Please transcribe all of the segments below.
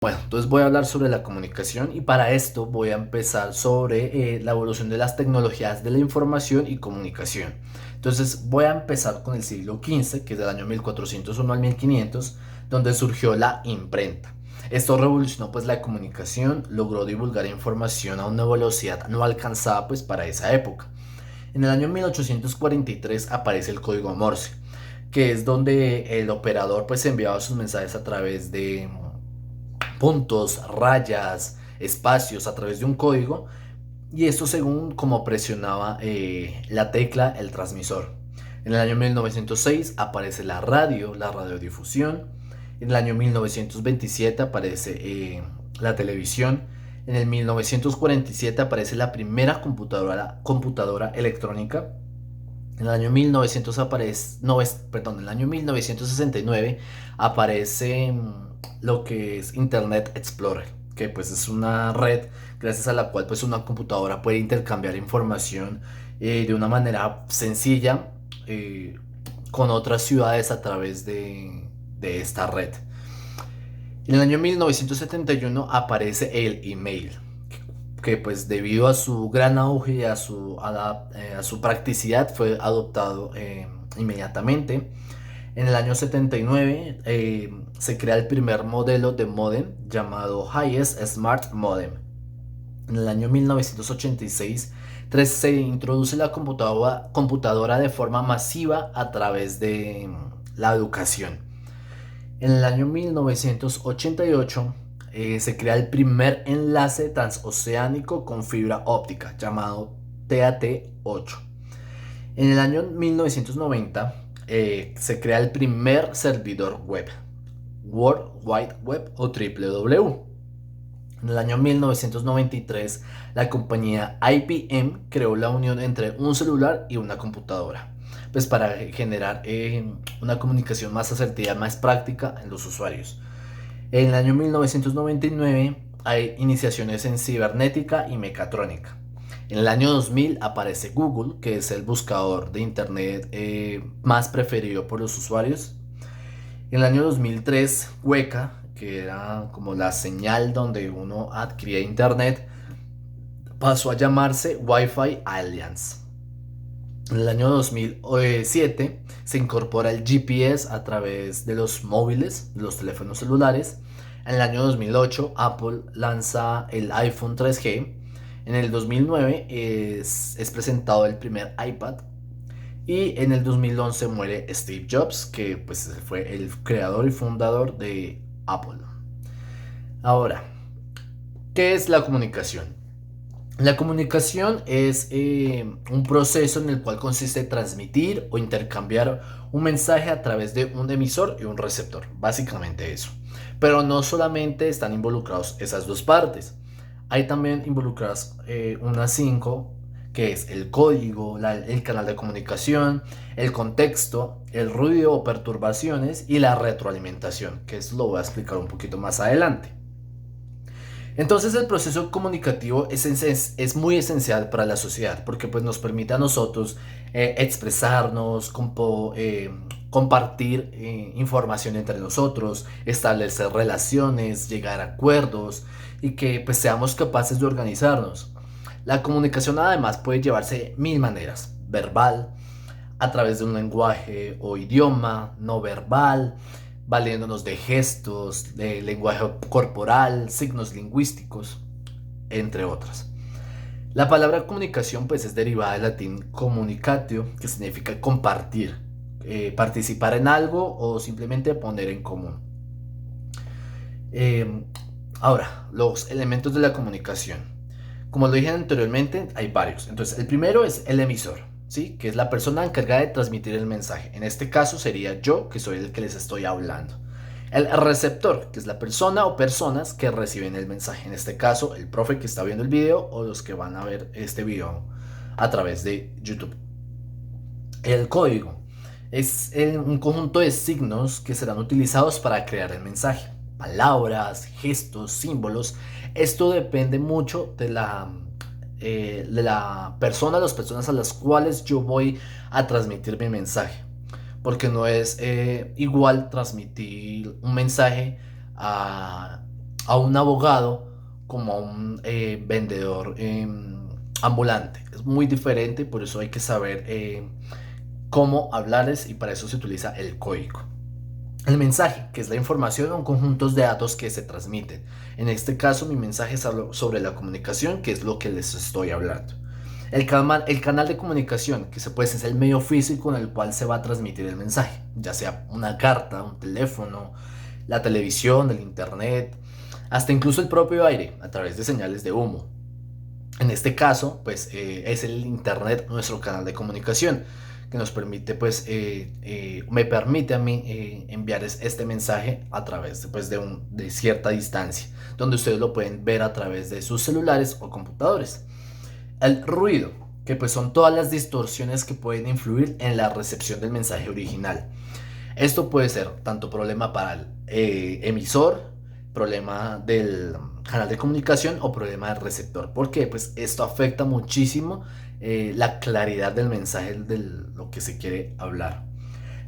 Bueno, entonces voy a hablar sobre la comunicación y para esto voy a empezar sobre la evolución de las tecnologías de la información y comunicación. Entonces voy a empezar con el siglo XV, que es del año 1401 al 1500, donde surgió la imprenta. Esto revolucionó pues la comunicación, logró divulgar información a una velocidad no alcanzada pues para esa época. En el año 1843 aparece el código Morse, que es donde el operador pues enviaba sus mensajes a través de puntos, rayas, espacios a través de un código y esto según como presionaba la tecla el transmisor. En el año 1906 aparece la radiodifusión. En el año 1927 aparece la televisión. En el 1947 aparece la primera computadora electrónica. En el año 1900 aparece, no, perdón, en el año 1969 aparece lo que es Internet Explorer, que pues es una red gracias a la cual pues una computadora puede intercambiar información de una manera sencilla con otras ciudades a través de esta red. En el año 1971 aparece el email, que pues debido a su gran auge y a su practicidad fue adoptado inmediatamente. En el año 79 se crea el primer modelo de modem llamado Highest Smart Modem. En el año 1986 se introduce la computadora de forma masiva a través de la educación. En el año 1988 se crea el primer enlace transoceánico con fibra óptica llamado TAT-8. En el año 1990 se crea el primer servidor web, World Wide Web o WWW. En el año 1993 la compañía IBM creó la unión entre un celular y una computadora, pues para generar una comunicación más asertiva, más práctica en los usuarios. En el año 1999 hay iniciaciones en cibernética y mecatrónica. En el año 2000 aparece Google, que es el buscador de Internet más preferido por los usuarios. En el año 2003, Weka, que era como la señal donde uno adquiría Internet, pasó a llamarse Wi-Fi Alliance. En el año 2007 se incorpora el GPS a través de los móviles, de los teléfonos celulares. En el año 2008 Apple lanza el iPhone 3G. En el 2009 es presentado el primer iPad. Y en el 2011 muere Steve Jobs, que pues fue el creador y fundador de Apple. Ahora, ¿qué es la comunicación? La comunicación es un proceso en el cual consiste en transmitir o intercambiar un mensaje a través de un emisor y un receptor, básicamente eso. Pero no solamente están involucrados esas dos partes, hay también involucradas unas cinco, que es el código, el canal de comunicación, el contexto, el ruido o perturbaciones y la retroalimentación, que eso lo voy a explicar un poquito más adelante. Entonces el proceso comunicativo es muy esencial para la sociedad porque pues, nos permite a nosotros expresarnos, compartir información entre nosotros, establecer relaciones, llegar a acuerdos y que pues, seamos capaces de organizarnos. La comunicación además puede llevarse mil maneras: verbal, a través de un lenguaje o idioma, no verbal, valiéndonos de gestos, de lenguaje corporal, signos lingüísticos, entre otras. La palabra comunicación pues es derivada del latín communicatio, que significa compartir, participar en algo o simplemente poner en común. Eh, Ahora, los elementos de la comunicación. Como lo dije anteriormente, hay varios. Entonces, el primero es el emisor, ¿sí? Que es la persona encargada de transmitir el mensaje. En este caso sería yo, que soy el que les estoy hablando. El receptor, que es la persona o personas que reciben el mensaje. En este caso, el profe que está viendo el video o los que van a ver este video a través de YouTube. El código es un conjunto de signos que serán utilizados para crear el mensaje. Palabras, gestos, símbolos. Esto depende mucho de la persona, las personas a las cuales yo voy a transmitir mi mensaje. Porque no es igual transmitir un mensaje a a un abogado como a un vendedor ambulante. Es muy diferente, por eso hay que saber cómo hablarles y para eso se utiliza el código. El mensaje, que es la información o conjuntos de datos que se transmiten. En este caso, mi mensaje es sobre la comunicación, que es lo que les estoy hablando. El canal de comunicación, que pues, es el medio físico en el cual se va a transmitir el mensaje, ya sea una carta, un teléfono, la televisión, el internet, hasta incluso el propio aire, a través de señales de humo. En este caso, pues es el internet nuestro canal de comunicación que nos permite, pues, me permite a mí enviar este mensaje a través pues, de cierta distancia, donde ustedes lo pueden ver a través de sus celulares o computadores. El ruido, que pues son todas las distorsiones que pueden influir en la recepción del mensaje original. Esto puede ser tanto problema para el emisor, problema del canal de comunicación o problema del receptor. ¿Por qué? Pues esto afecta muchísimo la claridad del mensaje de lo que se quiere hablar.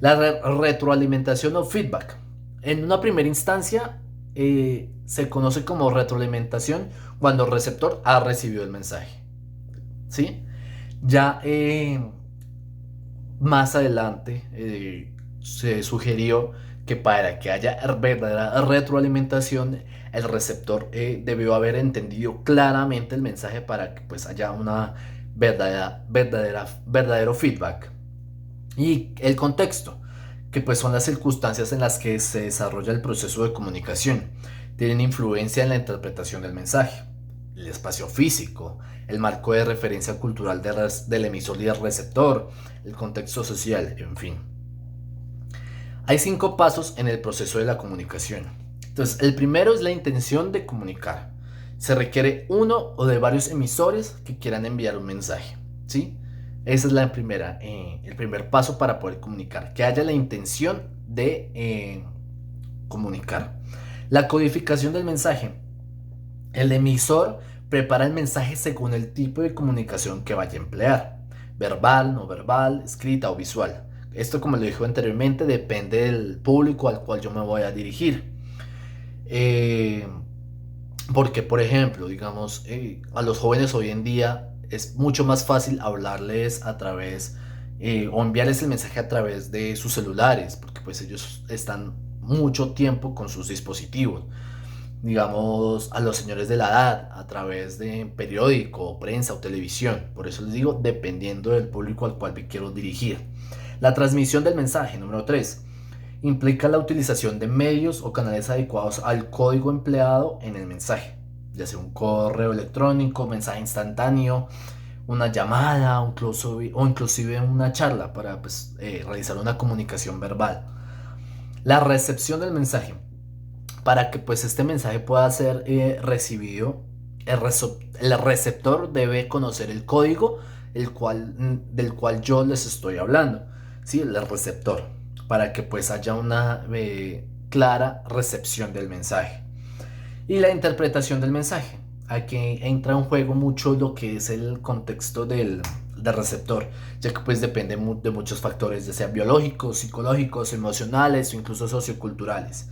La retroalimentación o feedback. En una primera instancia se conoce como retroalimentación cuando el receptor ha recibido el mensaje. ¿Sí? Ya más adelante se sugirió que para que haya verdadera retroalimentación, el receptor debió haber entendido claramente el mensaje para que pues haya una verdadero feedback. Y el contexto, que pues son las circunstancias en las que se desarrolla el proceso de comunicación, tienen influencia en la interpretación del mensaje. El espacio físico, el marco de referencia cultural del emisor y del receptor, el contexto social, en fin. Hay 5 pasos en el proceso de la comunicación. Entonces, el primero es la intención de comunicar. Se requiere uno o de varios emisores que quieran enviar un mensaje, ¿sí? Esa es el primer paso para poder comunicar, que haya la intención de comunicar. La codificación del mensaje. El emisor prepara el mensaje según el tipo de comunicación que vaya a emplear, verbal, no verbal, escrita o visual. Esto, como lo dije anteriormente, depende del público al cual yo me voy a dirigir. Eh, Porque, por ejemplo, digamos, a los jóvenes hoy en día es mucho más fácil hablarles a través o enviarles el mensaje a través de sus celulares, porque pues ellos están mucho tiempo con sus dispositivos. Digamos, a los señores de la edad a través de periódico, prensa o televisión. Por eso les digo, dependiendo del público al cual me quiero dirigir. La transmisión del mensaje, número 3, implica la utilización de medios o canales adecuados al código empleado en el mensaje, ya sea un correo electrónico, mensaje instantáneo, una llamada o inclusive una charla para pues, realizar una comunicación verbal. La recepción del mensaje. Para que pues este mensaje pueda ser recibido, el receptor debe conocer el código del cual yo les estoy hablando, ¿sí? El receptor, para que pues haya una clara recepción del mensaje. Y la interpretación del mensaje. Aquí entra en juego mucho lo que es el contexto del receptor, ya que pues depende de muchos factores, ya sean biológicos, psicológicos, emocionales o incluso socioculturales.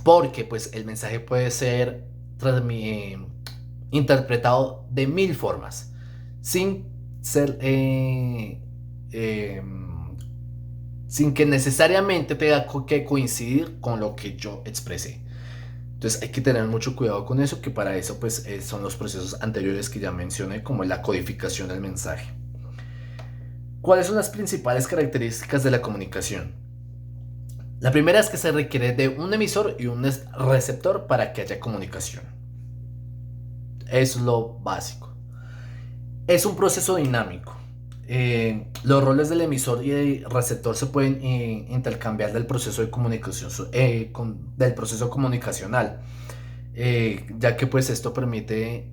Porque pues el mensaje puede ser interpretado de 1000 formas, sin ser, sin que necesariamente tenga que coincidir con lo que yo expresé. Entonces hay que tener mucho cuidado con eso, que para eso pues son los procesos anteriores que ya mencioné, como la codificación del mensaje. ¿Cuáles son las principales características de la comunicación? La primera es que se requiere de un emisor y un receptor para que haya comunicación. Es lo básico. Es un proceso dinámico. Los roles del emisor y del receptor se pueden intercambiar del proceso de comunicación, del proceso comunicacional, ya que pues esto permite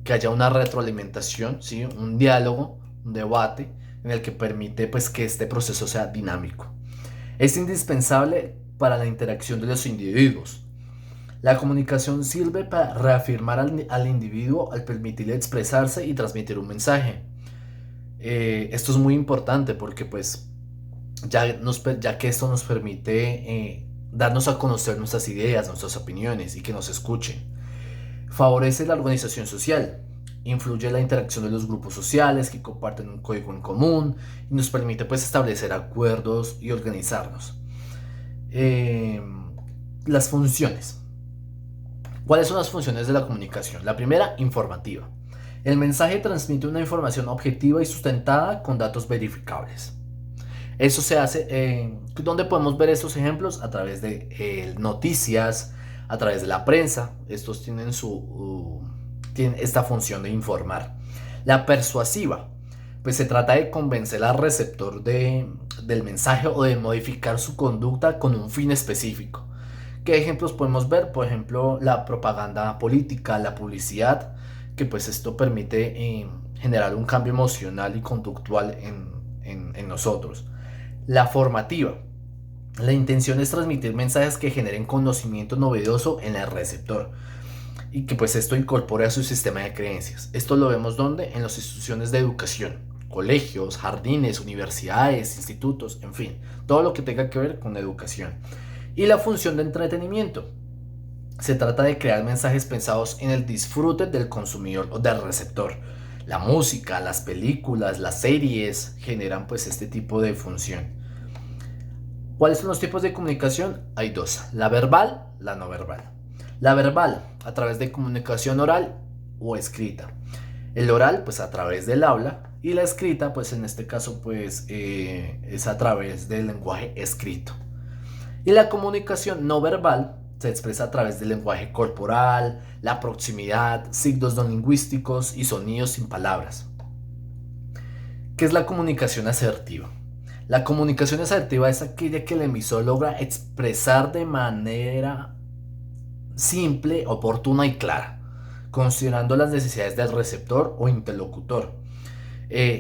que haya una retroalimentación, ¿sí? Un diálogo, un debate, en el que permite pues que este proceso sea dinámico. Es indispensable para la interacción de los individuos. La comunicación sirve para reafirmar al individuo al permitirle expresarse y transmitir un mensaje. Esto es muy importante porque pues ya que esto nos permite darnos a conocer nuestras ideas, nuestras opiniones y que nos escuchen. Favorece la organización social, influye en la interacción de los grupos sociales que comparten un código en común y nos permite pues establecer acuerdos y organizarnos. Eh, las funciones. ¿Cuáles son las funciones de la comunicación? La primera, informativa. El mensaje transmite una información objetiva y sustentada con datos verificables. Eso se hace, ¿dónde podemos ver estos ejemplos? A través de noticias, a través de la prensa. Estos tienen esta función de informar. La persuasiva, pues se trata de convencer al receptor del mensaje o de modificar su conducta con un fin específico. ¿Qué ejemplos podemos ver? Por ejemplo, la propaganda política, la publicidad, que pues esto permite generar un cambio emocional y conductual en nosotros. La formativa. La intención es transmitir mensajes que generen conocimiento novedoso en el receptor y que pues esto incorpore a su sistema de creencias. Esto lo vemos donde en las instituciones de educación, colegios, jardines, universidades, institutos, en fin, todo lo que tenga que ver con educación. Y la función de entretenimiento. Se trata de crear mensajes pensados en el disfrute del consumidor o del receptor. La música, las películas, las series generan pues este tipo de función. ¿Cuáles son los tipos de comunicación? Hay dos, la verbal, la no verbal. La verbal, a través de comunicación oral o escrita. El oral, pues a través del habla, y la escrita, pues en este caso, pues es a través del lenguaje escrito. Y la comunicación no verbal se expresa a través del lenguaje corporal, la proximidad, signos no lingüísticos y sonidos sin palabras. ¿Qué es la comunicación asertiva? La comunicación asertiva es aquella que el emisor logra expresar de manera simple, oportuna y clara, considerando las necesidades del receptor o interlocutor.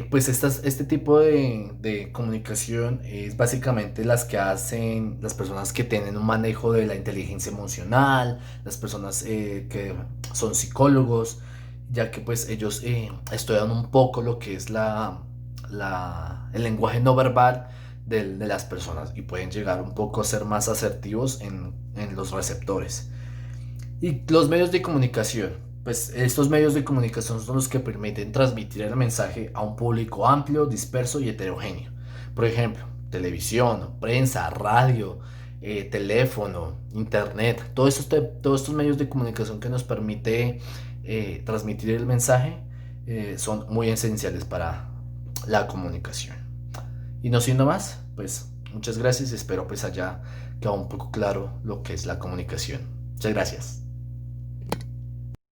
Pues este tipo de comunicación es básicamente las que hacen las personas que tienen un manejo de la inteligencia emocional, las personas que son psicólogos, ya que pues ellos estudian un poco lo que es el lenguaje no verbal de las personas y pueden llegar un poco a ser más asertivos en los receptores. Y los medios de comunicación. Pues estos medios de comunicación son los que permiten transmitir el mensaje a un público amplio, disperso y heterogéneo. Por ejemplo, televisión, prensa, radio, teléfono, internet, todos estos medios de comunicación que nos permite transmitir el mensaje son muy esenciales para la comunicación. Y no siendo más, pues muchas gracias y espero pues haya quedado un poco claro lo que es la comunicación. Muchas gracias.